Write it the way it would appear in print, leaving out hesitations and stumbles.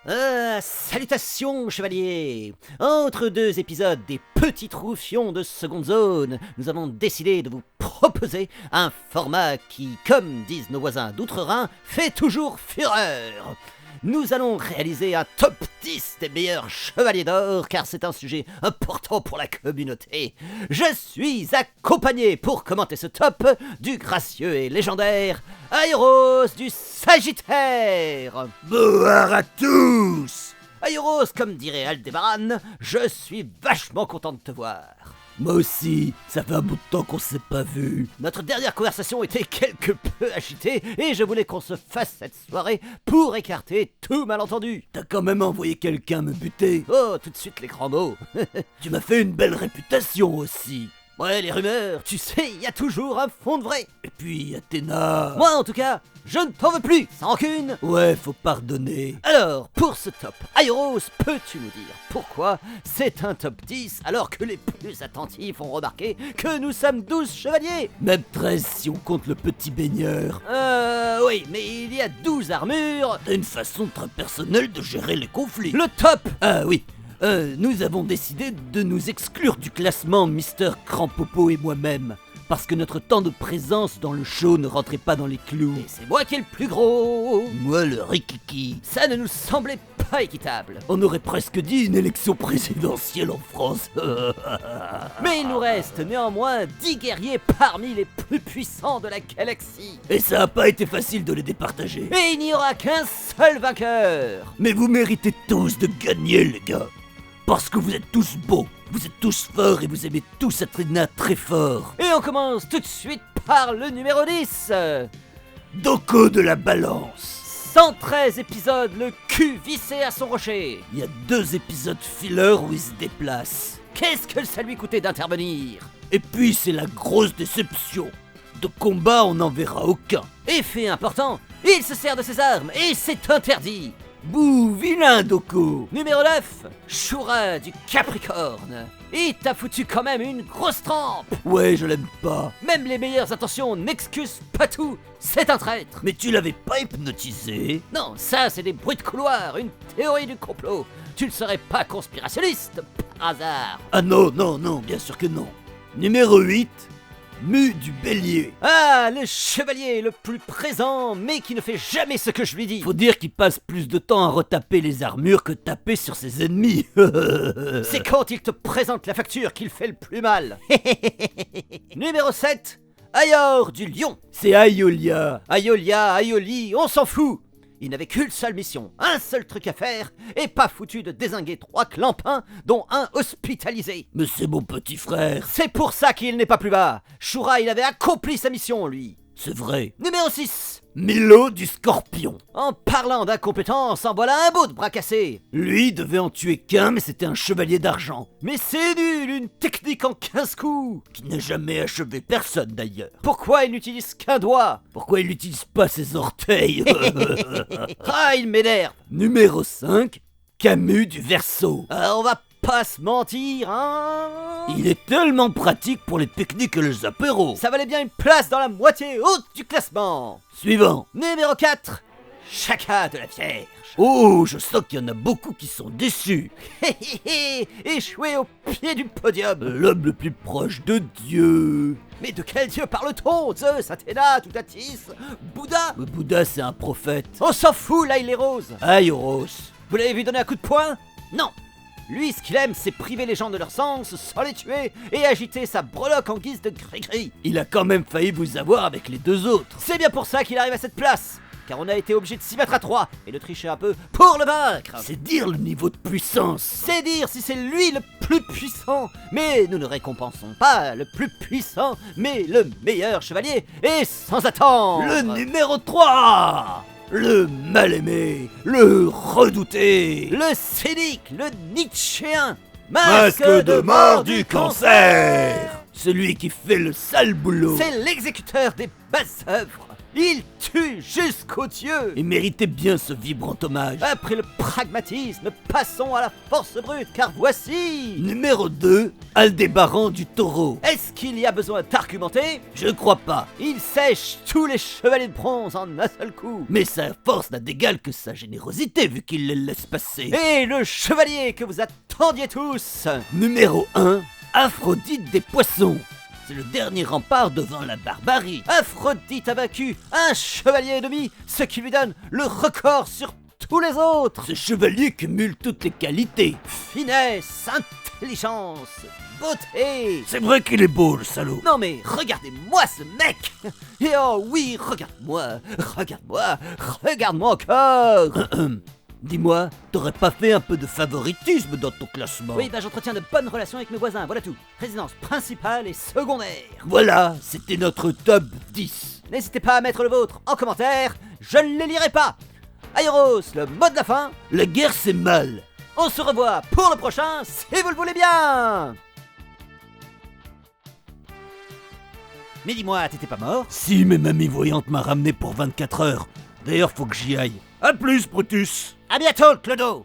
Salutations, chevalier! Entre deux épisodes des Petits Troufions de seconde zone, nous avons décidé de vous proposer un format qui, comme disent nos voisins d'Outre-Rhin, fait toujours fureur. Nous allons réaliser un top 10 des meilleurs chevaliers d'or, car c'est un sujet important pour la communauté. Je suis accompagné pour commenter ce top du gracieux et légendaire Aéros du Sagittaire. Bonjour à tous. Aéros, comme dirait Aldébaran, je suis vachement content de te voir. Moi aussi, ça fait un bout de temps qu'on s'est pas vu. Notre dernière conversation était quelque peu agitée et je voulais qu'on se fasse cette soirée pour écarter tout malentendu. T'as quand même envoyé quelqu'un me buter. Oh, tout de suite les grands mots. Tu m'as fait une belle réputation aussi. Ouais, les rumeurs, tu sais, il y a toujours un fond de vrai. Et puis Athéna... Moi en tout cas, je ne t'en veux plus, sans rancune. Ouais, faut pardonner. Alors, pour ce top, Aéros, peux-tu nous dire pourquoi c'est un top 10 alors que les plus attentifs ont remarqué que nous sommes 12 chevaliers? Même 13 si on compte le petit baigneur. Oui, mais il y a 12 armures. T'as une façon très personnelle de gérer les conflits. Le top! Ah oui. Nous avons décidé de nous exclure du classement Mister Crampopo et moi-même, parce que notre temps de présence dans le show ne rentrait pas dans les clous. Et c'est moi qui est le plus gros. Moi le rikiki. Ça ne nous semblait pas équitable. On aurait presque dit une élection présidentielle en France. Mais il nous reste néanmoins 10 guerriers parmi les plus puissants de la galaxie. Et ça a pas été facile de les départager. Et il n'y aura qu'un seul vainqueur. Mais vous méritez tous de gagner, les gars. Parce que vous êtes tous beaux, vous êtes tous forts et vous aimez tous Athéna très fort. Et on commence tout de suite par le numéro 10. Doko de la balance. 113 épisodes, le cul vissé à son rocher. Il y a 2 épisodes filler où il se déplace. Qu'est-ce que ça lui coûtait d'intervenir? Et puis c'est la grosse déception. De combat on n'en verra aucun. Effet important, il se sert de ses armes et c'est interdit. Bouh, vilain Doko. Numéro 9, Shura du Capricorne. Il t'a foutu quand même une grosse trempe. Ouais, je l'aime pas. Même les meilleures intentions n'excusent pas tout. C'est un traître. Mais tu l'avais pas hypnotisé? Non, ça c'est des bruits de couloir, une théorie du complot. Tu ne serais pas conspirationniste par hasard. Ah non, bien sûr que non. Numéro 8, Mu du Bélier. Ah, le chevalier le plus présent, mais qui ne fait jamais ce que je lui dis. Faut dire qu'il passe plus de temps à retaper les armures que taper sur ses ennemis. C'est quand il te présente la facture qu'il fait le plus mal. Numéro 7, Aior du Lion. C'est Aiolia. Aiolia, Aioli, on s'en fout. Il n'avait qu'une seule mission, un seul truc à faire, et pas foutu de dézinguer 3 clampins, dont un hospitalisé. Mais c'est mon petit frère. C'est pour ça qu'il n'est pas plus bas. Shura, il avait accompli sa mission, lui. C'est vrai. Numéro 6. Milo du Scorpion. En parlant d'incompétence, en voilà un beau de bras cassé. Lui devait en tuer qu'un, mais c'était un chevalier d'argent. Mais c'est nul, une technique en 15 coups. Qui n'a jamais achevé personne d'ailleurs. Pourquoi il n'utilise qu'un doigt? Pourquoi il n'utilise pas ses orteils? Ah, il m'énerve. Numéro 5, Camus du Verseau. On va pas se mentir, hein? Il est tellement pratique pour les pique-niques et les apéros. Ça valait bien une place dans la moitié haute du classement. Suivant. Numéro 4, Chaka de la Vierge. Oh, je sens qu'il y en a beaucoup qui sont déçus. Échoué au pied du podium. L'homme le plus proche de Dieu. Mais de quel dieu parle-t-on? Zeus, Athéna, Toutatis, Bouddha? Le Bouddha, c'est un prophète. On s'en fout, là il est rose. Aioros. Vous l'avez vu donner un coup de poing? Non. Lui, ce qu'il aime, c'est priver les gens de leur sens, sans les tuer, et agiter sa breloque en guise de gris-gris. Il a quand même failli vous avoir avec les 2 autres. C'est bien pour ça qu'il arrive à cette place, car on a été obligé de s'y mettre à 3 et de tricher un peu pour le vaincre. C'est dire le niveau de puissance. C'est dire si c'est lui le plus puissant. Mais nous ne récompensons pas le plus puissant, mais le meilleur chevalier, et sans attendre. Le numéro 3, le mal-aimé, le redouté, le cynique, le nietzschéen, masque de mort du cancer. Celui qui fait le sale boulot. C'est l'exécuteur des basses œuvres. Il tue jusqu'aux dieux. Et méritait bien ce vibrant hommage. Après le pragmatisme, passons à la force brute, car voici... Numéro 2, Aldébaran du Taureau. Est-ce qu'il y a besoin d'argumenter? Je crois pas. Il sèche tous les chevaliers de bronze en un seul coup. Mais sa force n'a d'égal que sa générosité vu qu'il les laisse passer. Et le chevalier que vous attendiez tous. Numéro 1, Aphrodite des Poissons. C'est le dernier rempart devant la barbarie. Aphrodite a vaincu un chevalier et demi, ce qui lui donne le record sur tous les autres. Ce chevalier cumule toutes les qualités. Finesse, intelligence, beauté. C'est vrai qu'il est beau, le salaud. Non mais regardez-moi ce mec. Et oh oui, regarde-moi, regarde-moi, regarde-moi encore. Dis-moi, t'aurais pas fait un peu de favoritisme dans ton classement? Oui, j'entretiens de bonnes relations avec mes voisins, voilà tout. Résidence principale et secondaire. Voilà, c'était notre top 10. N'hésitez pas à mettre le vôtre en commentaire, je ne les lirai pas. Aéros, le mot de la fin. La guerre, c'est mal. On se revoit pour le prochain, si vous le voulez bien. Mais dis-moi, t'étais pas mort? Si, mais mamie voyante m'a ramené pour 24 heures. D'ailleurs, faut que j'y aille. A plus, Brutus. À bientôt, Clodo.